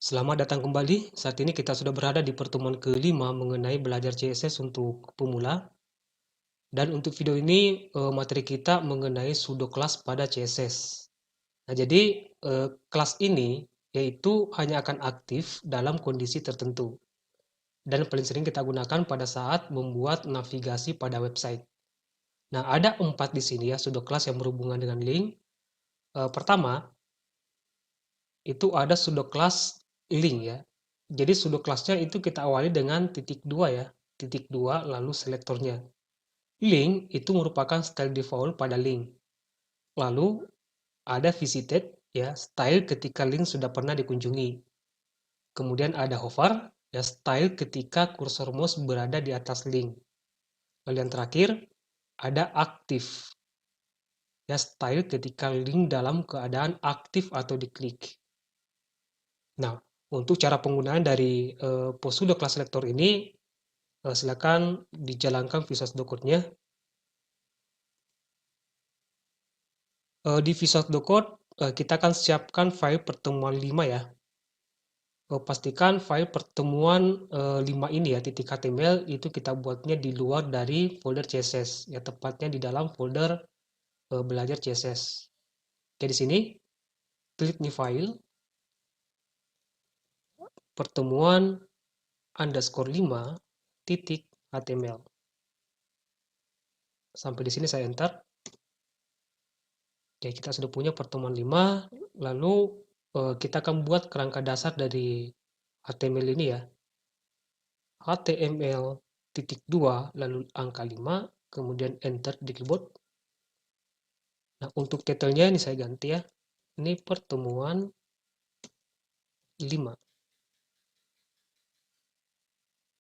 Selamat datang kembali. Saat ini kita sudah berada di pertemuan kelima mengenai belajar CSS untuk pemula. Dan untuk video ini materi kita mengenai pseudo class pada CSS. Nah, jadi kelas ini yaitu hanya akan aktif dalam kondisi tertentu. Dan paling sering kita gunakan pada saat membuat navigasi pada website. Nah, ada 4 di sini ya pseudo class yang berhubungan dengan link. Pertama, itu ada pseudo class link ya. Jadi pseudo class-nya itu kita awali dengan titik 2 ya. Titik 2 lalu selektornya. Link itu merupakan style default pada link. Lalu ada visited ya, style ketika link sudah pernah dikunjungi. Kemudian ada hover ya, style ketika kursor mouse berada di atas link. Lalu yang terakhir ada aktif ya, style ketika link dalam keadaan aktif atau diklik. Nah, untuk cara penggunaan dari pseudo class selector ini, silakan dijalankan Visual Studio Code-nya. Di Visual Studio Code, kita akan siapkan file pertemuan 5 ya. Pastikan file pertemuan 5 ini ya, .html itu kita buatnya di luar dari folder CSS, ya tepatnya di dalam folder belajar CSS. Oke, di sini klik new file, pertemuan _5 .html. Sampai di sini saya enter. Oke, kita sudah punya pertemuan 5, lalu kita akan buat kerangka dasar dari HTML ini ya. HTML.2 lalu angka 5, kemudian enter di keyboard. Nah, untuk title-nya ini saya ganti ya. Ini pertemuan 5.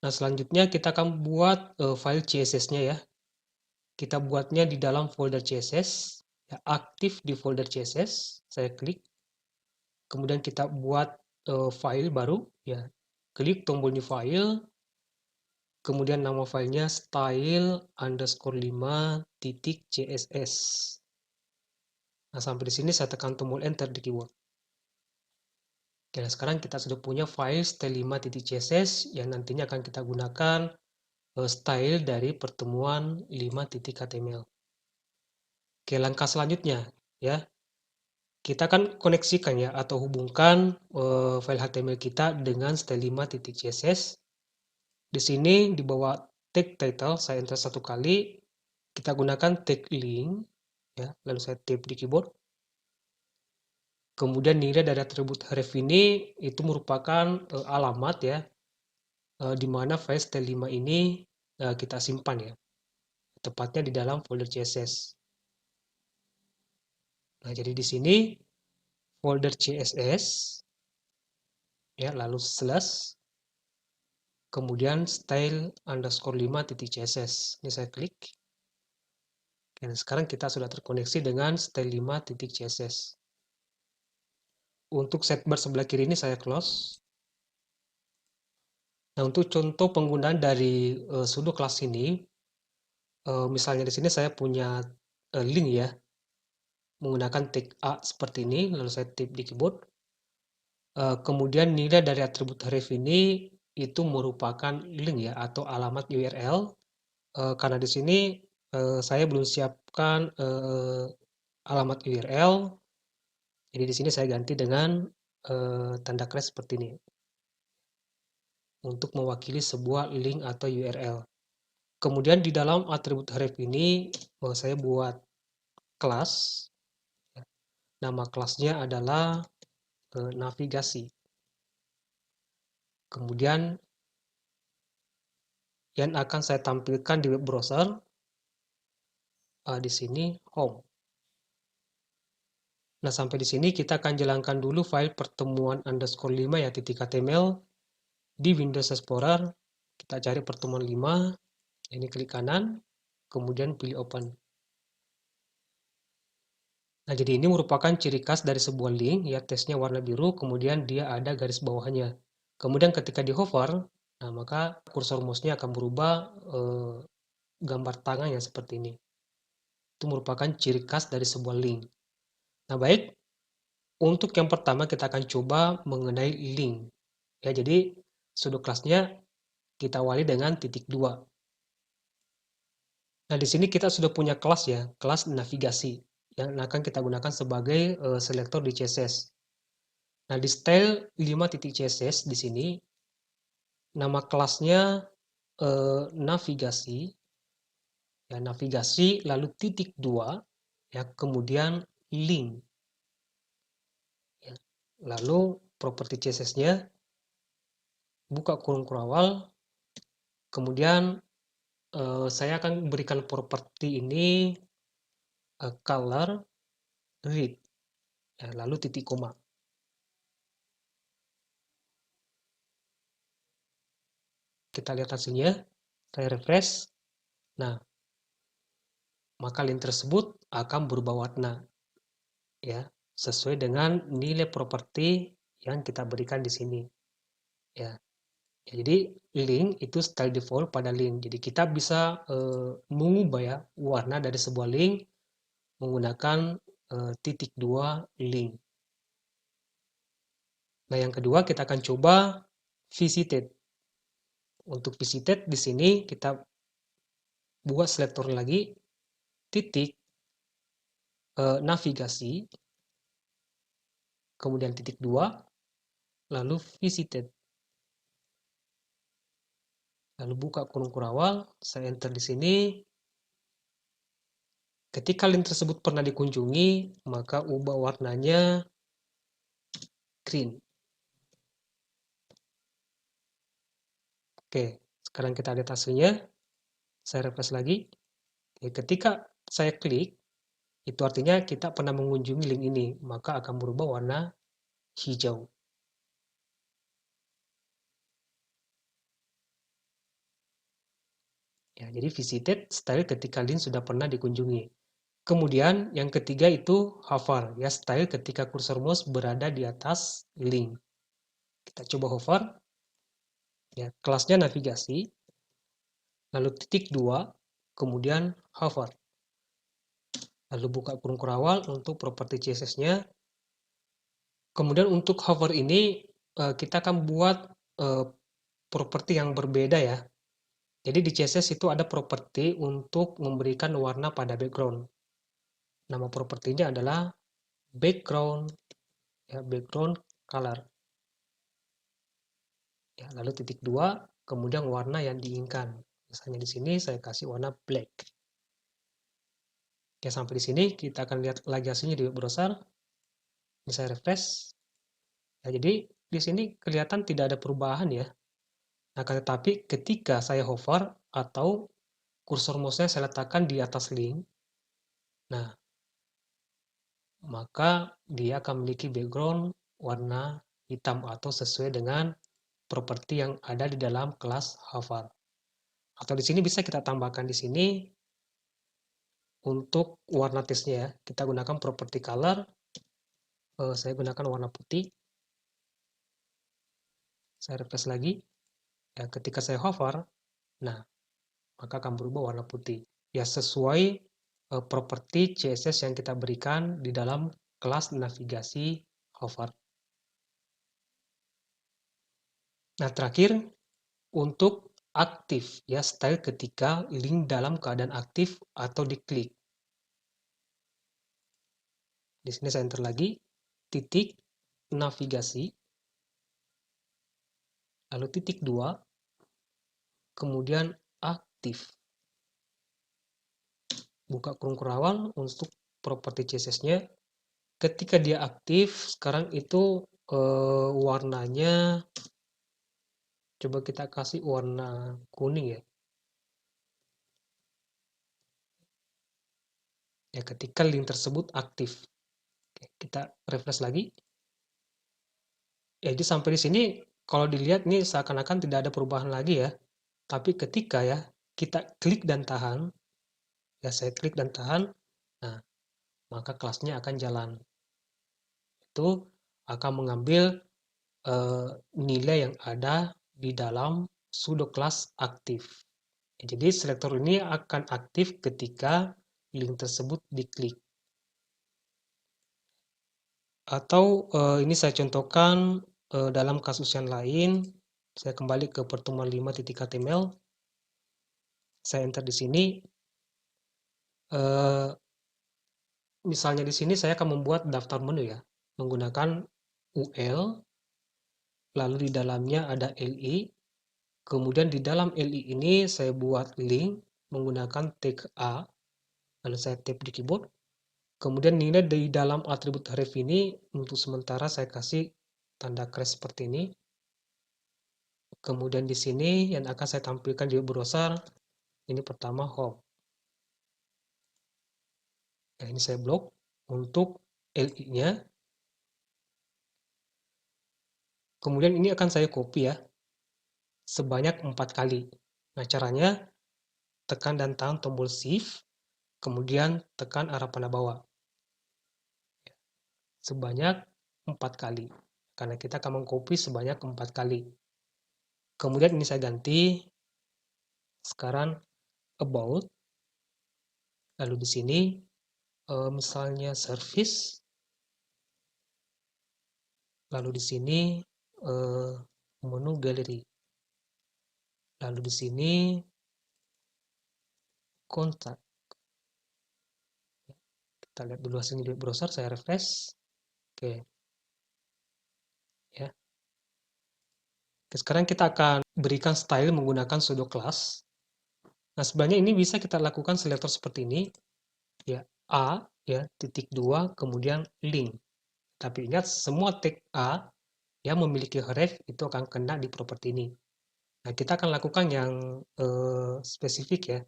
Nah, selanjutnya kita akan buat file CSS-nya ya. Kita buatnya di dalam folder CSS, ya, aktif di folder CSS. Saya klik. Kemudian kita buat file baru ya. Klik tombol new file. Kemudian nama filenya style_5.css. Nah, sampai di sini saya tekan tombol enter di keyboard. Oke, nah sekarang kita sudah punya file style5.css yang nantinya akan kita gunakan style dari pertemuan 5.html. Oke, langkah selanjutnya ya. Kita akan koneksikan ya atau hubungkan file HTML kita dengan style5.css. Di sini di bawah tag title saya enter 1 kali. Kita gunakan tag link ya, lalu saya tap di keyboard. Kemudian nilai dari atribut href ini itu merupakan alamat ya, di mana file style5 ini kita simpan ya, tepatnya di dalam folder CSS. Nah, jadi di sini folder CSS ya, lalu slash, kemudian style_5.css. Ini saya klik. Dan sekarang kita sudah terkoneksi dengan style5.css. Untuk sidebar sebelah kiri ini saya close. Nah, untuk contoh penggunaan dari pseudo class ini, misalnya di sini saya punya link ya, menggunakan tag A seperti ini, lalu saya tip di keyboard. Kemudian nilai dari atribut href ini itu merupakan link ya atau alamat URL. Karena di sini saya belum siapkan alamat URL, jadi di sini saya ganti dengan tanda kres seperti ini untuk mewakili sebuah link atau URL. Kemudian di dalam atribut href ini saya buat kelas. Nama kelasnya adalah navigasi. Kemudian yang akan saya tampilkan di web browser di sini home. Nah, sampai di sini kita akan jalankan dulu file pertemuan _5 ya .html di Windows Explorer. Kita cari pertemuan 5. Ini klik kanan, kemudian pilih open. Nah, jadi ini merupakan ciri khas dari sebuah link ya, teksnya warna biru, kemudian dia ada garis bawahnya. Kemudian ketika di hover, nah maka kursor mouse-nya akan berubah gambar tangan yang seperti ini. Itu merupakan ciri khas dari sebuah link. Nah, baik. Untuk yang pertama kita akan coba mengenai link. Ya, jadi pseudo kelasnya kita awali dengan titik 2. Nah, di sini kita sudah punya kelas ya, kelas navigasi yang akan kita gunakan sebagai selektor di CSS. Nah, di style 5.css di sini nama kelasnya navigasi, ya navigasi lalu titik 2 ya kemudian link. Ya. Lalu properti CSS-nya buka kurung awal, kemudian saya akan berikan properti ini color red, ya, lalu titik koma. Kita lihat hasilnya, saya refresh. Nah, maka link tersebut akan berubah warna, ya, sesuai dengan nilai properti yang kita berikan di sini, ya. Ya, jadi link itu style default pada link. Jadi kita bisa mengubah ya warna dari sebuah link menggunakan titik 2 link. Nah, yang kedua kita akan coba visited. Untuk visited di sini kita buat selektor lagi titik navigasi, kemudian titik 2, lalu visited. Lalu buka kurung awal, saya enter di sini. Ketika link tersebut pernah dikunjungi, maka ubah warnanya green. Oke, sekarang kita lihat hasilnya. Saya refresh lagi. Ketika saya klik, itu artinya kita pernah mengunjungi link ini, maka akan berubah warna hijau. Ya, jadi visited style ketika link sudah pernah dikunjungi. Kemudian yang ketiga itu hover, ya style ketika kursor mouse berada di atas link. Kita coba hover, ya kelasnya navigasi, lalu titik 2, kemudian hover. Lalu buka kurung awal untuk properti CSS-nya. Kemudian untuk hover ini kita akan buat properti yang berbeda ya. Jadi di CSS itu ada properti untuk memberikan warna pada background. Nama propertinya adalah background, ya background color. Ya, lalu titik 2, kemudian warna yang diinginkan. Misalnya di sini saya kasih warna black. Oke, sampai di sini kita akan lihat lagi hasilnya di web browser. Ini saya refresh. Ya, jadi di sini kelihatan tidak ada perubahan ya. Nah, tetapi ketika saya hover atau kursor mouse-nya saya letakkan di atas link, nah, maka dia akan memiliki background warna hitam atau sesuai dengan properti yang ada di dalam kelas hover. Atau di sini bisa kita tambahkan di sini untuk warna tesnya ya. Kita gunakan properti color. Saya gunakan warna putih. Saya refresh lagi. Ya, ketika saya hover, nah, maka akan berubah warna putih. Ya, sesuai properti CSS yang kita berikan di dalam kelas navigasi hover. Nah, terakhir untuk aktif ya style ketika link dalam keadaan aktif atau diklik. Di sini saya enter lagi titik navigasi, lalu titik 2, kemudian aktif. Buka kurung awal untuk properti CSS-nya. Ketika dia aktif, sekarang itu warnanya coba kita kasih warna kuning ya. Ya, ketika link tersebut aktif. Oke, kita refresh lagi. Ya, jadi sampai di sini kalau dilihat nih seakan-akan tidak ada perubahan lagi ya. Tapi ketika ya kita klik dan tahan, ya saya klik dan tahan, nah maka kelasnya akan jalan. Itu akan mengambil nilai yang ada di dalam pseudo kelas aktif. Jadi selektor ini akan aktif ketika link tersebut diklik. Atau ini saya contohkan dalam kasus yang lain. Saya kembali ke pertemuan 5.html. Saya enter di sini. Misalnya di sini saya akan membuat daftar menu ya, menggunakan UL, lalu di dalamnya ada LI. Kemudian di dalam LI ini saya buat link menggunakan tag A, lalu saya tap di keyboard. Kemudian nilai di dalam atribut href ini untuk sementara saya kasih tanda crash seperti ini. Kemudian di sini yang akan saya tampilkan di browser, ini pertama home. Nah, ini saya blok untuk LI-nya. Kemudian ini akan saya copy ya, sebanyak 4 kali. Nah, caranya tekan dan tahan tombol shift, kemudian tekan arah panah bawah. Sebanyak 4 kali. Karena kita akan mengcopy sebanyak 4 kali. Kemudian ini saya ganti. Sekarang about. Lalu di sini misalnya service. Lalu di sini menu galeri. Lalu di sini kontak. Kita lihat dulu hasilnya di browser, saya refresh. Oke. Ya. Oke, sekarang kita akan berikan style menggunakan pseudo class. Nah, sebenarnya ini bisa kita lakukan selektor seperti ini. Ya, A, ya, titik 2, kemudian link. Tapi ingat, semua tag A yang memiliki href itu akan kena di properti ini. Nah, kita akan lakukan yang spesifik ya.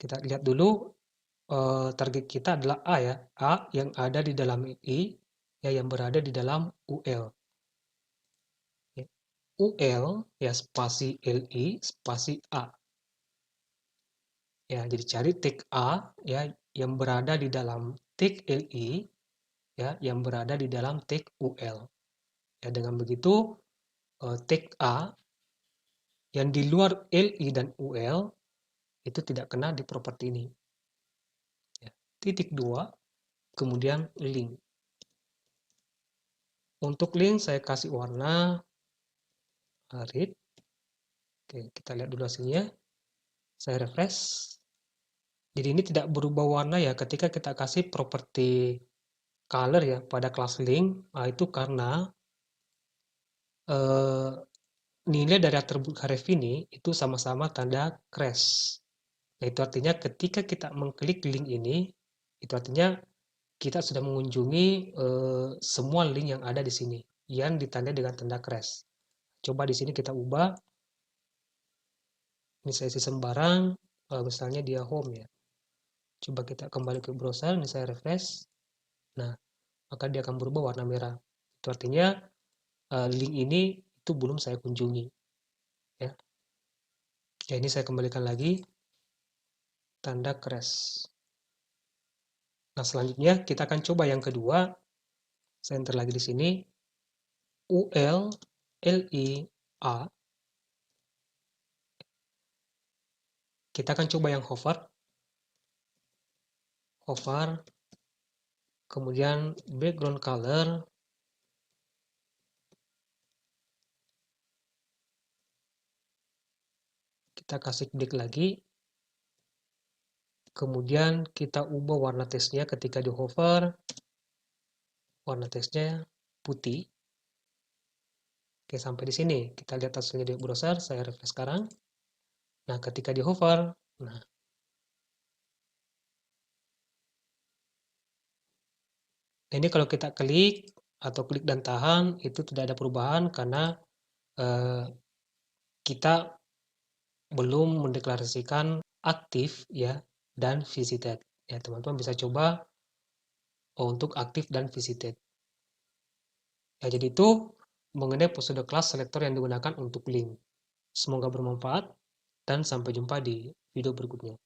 Kita lihat dulu target kita adalah A ya. A yang ada di dalam I, ya, yang berada di dalam UL. Ya. UL, ya, spasi LI, spasi A. Ya, jadi cari tag A, ya, yang berada di dalam tag LI, ya, yang berada di dalam tag UL. Ya, dengan begitu tag A yang di luar LI dan UL itu tidak kena di properti ini. Ya. Titik 2, kemudian link. Untuk link saya kasih warna red. Oke, kita lihat dulu hasilnya. Saya refresh. Jadi ini tidak berubah warna ya ketika kita kasih properti color ya pada kelas link. Nah, itu karena nilai dari atribut href ini itu sama-sama tanda crash. Nah, itu artinya ketika kita mengklik link ini, itu artinya kita sudah mengunjungi semua link yang ada di sini yang ditandai dengan tanda crash. Coba di sini kita ubah. Ini saya isi sembarang, misalnya dia home ya. Coba kita kembali ke browser, ini saya refresh. Nah, maka dia akan berubah warna merah. Itu artinya link ini itu belum saya kunjungi. Ya. Ya, ini saya kembalikan lagi tanda crash. Nah, selanjutnya kita akan coba yang kedua. Saya enter lagi di sini. UL, LI, A. Kita akan coba yang hover. Hover. Kemudian background color. Kita kasih klik lagi. Kemudian kita ubah warna teksnya ketika di hover. Warna teksnya putih. Oke, sampai di sini. Kita lihat hasilnya di browser. Saya refresh sekarang. Nah, ketika di hover, nah, ini kalau kita klik atau klik dan tahan, itu tidak ada perubahan karena kita belum mendeklarasikan aktif ya dan visited. Ya, teman-teman bisa coba untuk aktif dan visited. Ya, jadi itu mengenai pseudo class selector yang digunakan untuk link. Semoga bermanfaat dan sampai jumpa di video berikutnya.